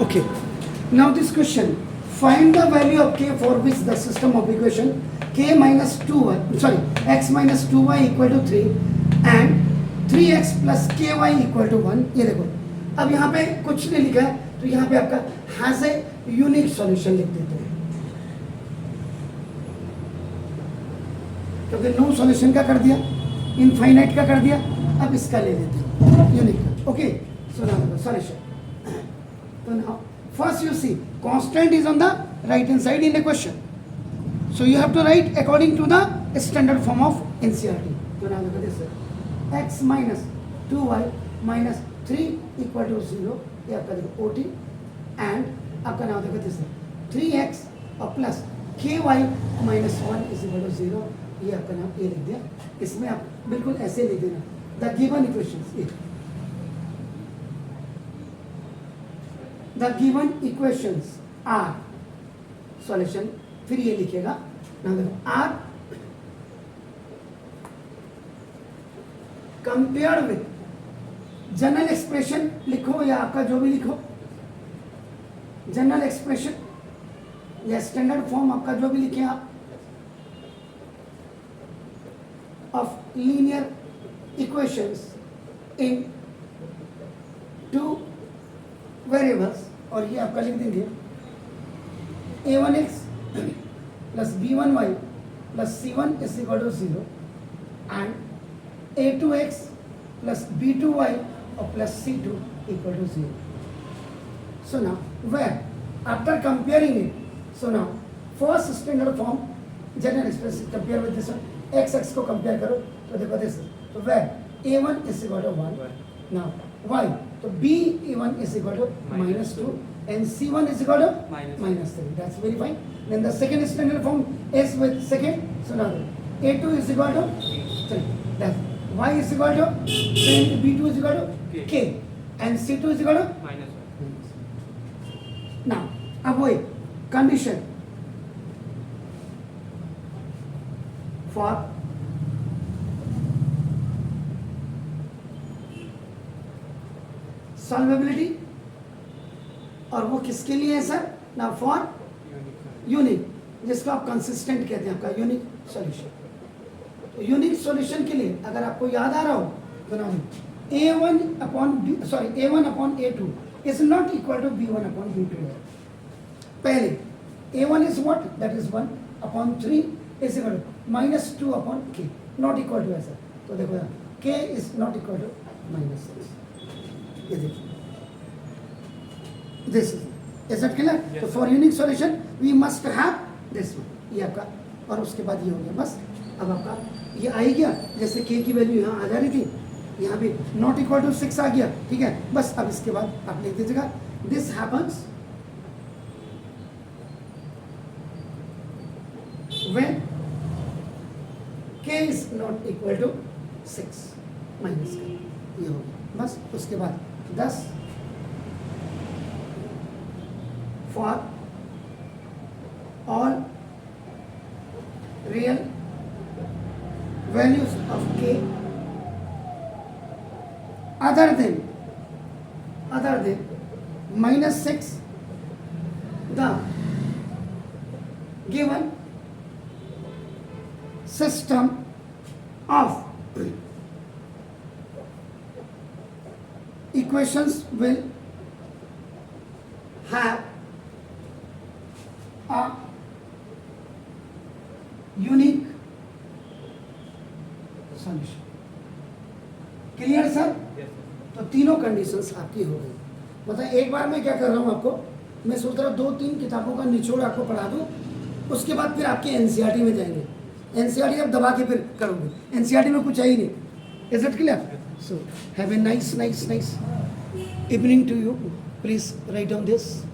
Okay. Now this question. Find the value of k for which the system of equation k minus 2y, sorry, x minus 2y equal to 3 and 3x plus ky equal to 1. ये देखो, अब यहाँ पे कुछ नहीं लिखा है, तो यहाँ पे आपका हैज ए यूनिक सॉल्यूशन लिख देते हैं, क्योंकि नो सॉल्यूशन का कर दिया, इनफाइनाइट का कर दिया, अब इसका ले लेते हैं यूनिक का. Okay, so now solution. So now, first you see, constant is on the right hand side in the question. So you have to write according to the standard form of NCERT. So now look at this. X minus 2y minus 3 equal to 0. ये आपका देखो OT and आपका नाम देखो this 3x और plus ky minus 1 is equal to 0. ये आपका नाम ये लिख दिया. इसमें आप बिल्कुल ऐसे लिख देना. The given equations. The given equations are solution. फिर ये लिखेगा ना देखो are compared with general expression लिखो या आपका जो भी लिखो, जनरल एक्सप्रेशन या स्टैंडर्ड फॉर्म आपका जो भी लिखे आप of linear equations in two variables, और ये आपका लिख देंगे a1x plus b1y plus c1 is equal to 0 and a2x plus b2y और plus c2 equal to 0. So now where after comparing it, so now first standard form general expression compare with this one, x को compare करो तो देखो this, तो where a1 is equal to 1, now y, तो b1 is equal to minus 2 and c1 is equal to minus 3. That's very fine. Then the second standard form is with second. So now a2 is equal to 3. Then y is equal to, then b2 is equal to k and c2 is equal to minus 1. Now avoid condition for सॉल्वेबिलिटी, और वो किसके लिए है sir ना, for unique, जिसको आप consistent कहते हैं, आपका यूनिक सॉल्यूशन. तो यूनिक सॉल्यूशन के लिए अगर आपको याद आ रहा हो तो ना a1 upon a2 is not equal to b1 upon b2. पहले a1 is what, that is 1 upon 3 is equal to minus 2 upon k, not equal to ऐसा. तो देखो k is not equal to minus 6. ये देखिए, this is it clear? Yes. So for unique solution we must have this one, ये आपका, और उसके बाद ये हो गया बस. अब आपका ये आ ही गया, जैसे k की वैल्यू यहाँ आ जा रही थी, यहाँ भी नॉट इक्वल टू 6 आ गया, ठीक है. बस अब इसके बाद आप लिख दीजिएगा this happens when k is not equal to 6 minus का, ये हो गया बस. उसके बाद 10 for all real values of k other than minus 6, the given system of equations will have a unique solution. Clear sir? तो तीनों कंडीशंस आपकी हो गई. मतलब एक बार मैं क्या कर रहा हूँ आपको, मैं सोच रहा हूँ 2-3 किताबों का निचोड़ आपको पढ़ा दूँ, उसके बाद फिर आपके एनसीईआरटी में जाएंगे. एनसीईआरटी आप दबा के फिर करोगे, एनसीईआरटी में कुछ है ही नहीं. Is it clear? So have a nice evening to you. Please write down this.